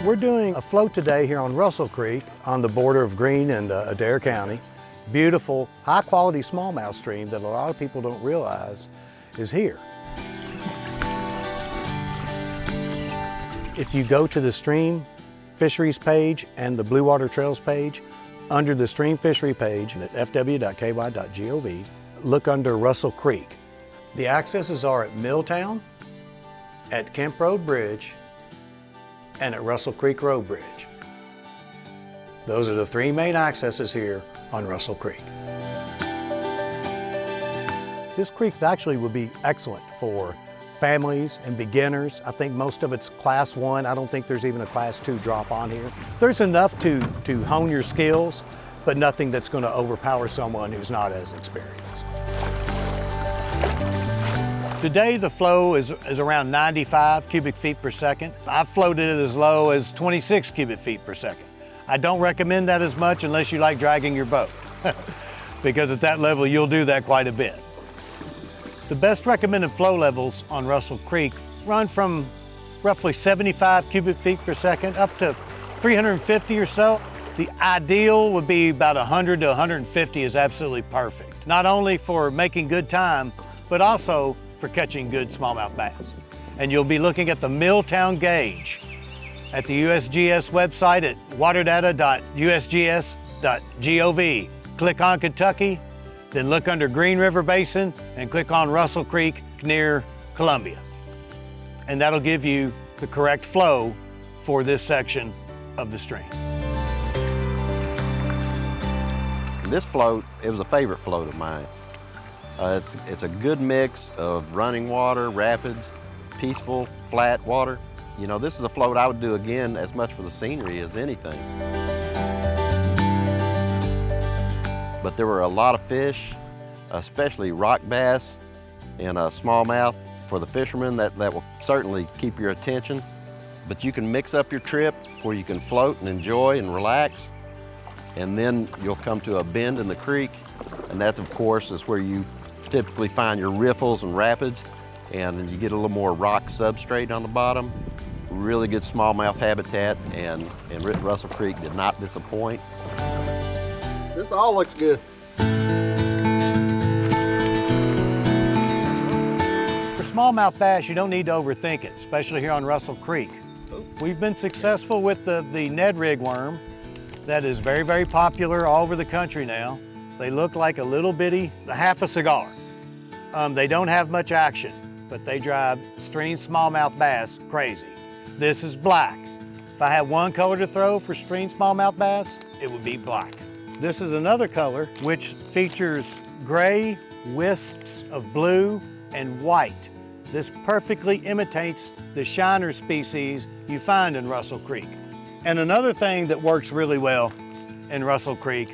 We're doing a float today here on Russell Creek on the border of Greene and Adair County. Beautiful, high-quality smallmouth stream that a lot of people don't realize is here. If you go to the stream fisheries page and the Blue Water Trails page, under the stream fishery page at fw.ky.gov, look under Russell Creek. The accesses are at Milltown, at Kemp Road Bridge, and at Russell Creek Road Bridge. Those are the three main accesses here on Russell Creek. This creek actually would be excellent for families and beginners. I think most of it's class 1. I don't think there's even a class 2 drop on here. There's enough to hone your skills, but nothing that's going to overpower someone who's not as experienced. Today the flow is around 95 cubic feet per second. I've floated it as low as 26 cubic feet per second. I don't recommend that as much unless you like dragging your boat, because at that level you'll do that quite a bit. The best recommended flow levels on Russell Creek run from roughly 75 cubic feet per second up to 350 or so. The ideal would be about 100 to 150 is absolutely perfect. Not only for making good time, but also for catching good smallmouth bass. And you'll be looking at the Milltown gauge at the USGS website at waterdata.usgs.gov. Click on Kentucky, then look under Green River Basin and click on Russell Creek near Columbia. And that'll give you the correct flow for this section of the stream. This float, it was a favorite float of mine. It's a good mix of running water, rapids, peaceful, flat water. You know, this is a float I would do again as much for the scenery as anything. But there were a lot of fish, especially rock bass and smallmouth. For the fishermen, that will certainly keep your attention. But you can mix up your trip where you can float and enjoy and relax. And then you'll come to a bend in the creek, and that, of course, is where you typically find your riffles and rapids, and you get a little more rock substrate on the bottom. Really good smallmouth habitat, and Russell Creek did not disappoint. This all looks good. For smallmouth bass, you don't need to overthink it, especially here on Russell Creek. We've been successful with the Ned rig worm. That is very, very popular all over the country now. They look like a little bitty, half a cigar. They don't have much action, but they drive stream smallmouth bass crazy. This is black. If I had one color to throw for stream smallmouth bass, it would be black. This is another color which features gray wisps of blue and white. This perfectly imitates the shiner species you find in Russell Creek. And another thing that works really well in Russell Creek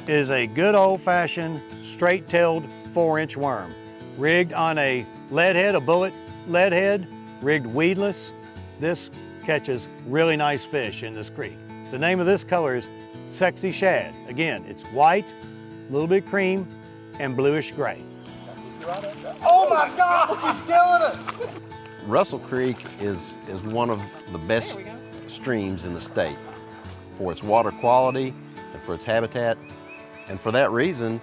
is a good old-fashioned straight-tailed 4-inch worm, rigged on a lead head, a bullet lead head, rigged weedless. This catches really nice fish in this creek. The name of this color is Sexy Shad. Again, it's white, a little bit cream, and bluish gray. Oh my God, he's killing it! Russell Creek is one of the best streams in the state for its water quality and for its habitat. And for that reason,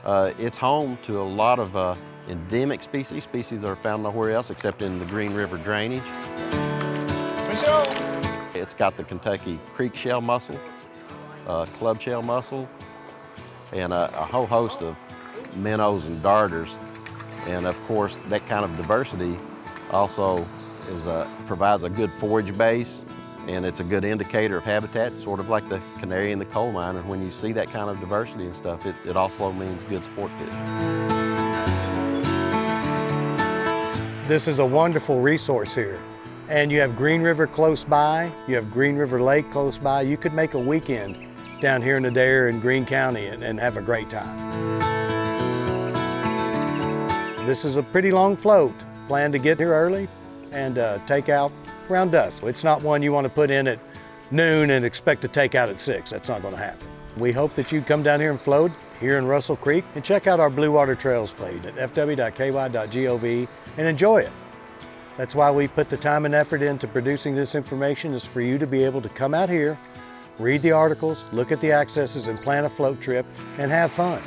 it's home to a lot of endemic species that are found nowhere else except in the Green River drainage. It's got the Kentucky creek shell mussel, club shell mussel, and a whole host of minnows and darters. And of course, that kind of diversity also provides a good forage base, and it's a good indicator of habitat, sort of like the canary in the coal mine. And when you see that kind of diversity and stuff, it also means good sport fishing. This is a wonderful resource here. And you have Green River close by, you have Green River Lake close by. You could make a weekend down here in Adair and Greene County and have a great time. This is a pretty long float. Plan to get here early and take out around dusk. It's not one you want to put in at noon and expect to take out at 6. That's not going to happen. We hope that you come down here and float here in Russell Creek and check out our Blue Water Trails page at fw.ky.gov and enjoy it. That's why we put the time and effort into producing this information, is for you to be able to come out here, read the articles, look at the accesses, and plan a float trip and have fun.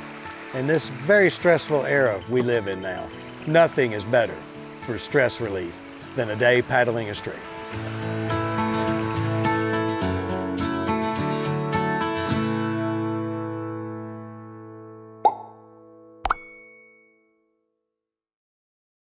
In this very stressful era we live in now, nothing is better for stress relief than a day paddling a stream.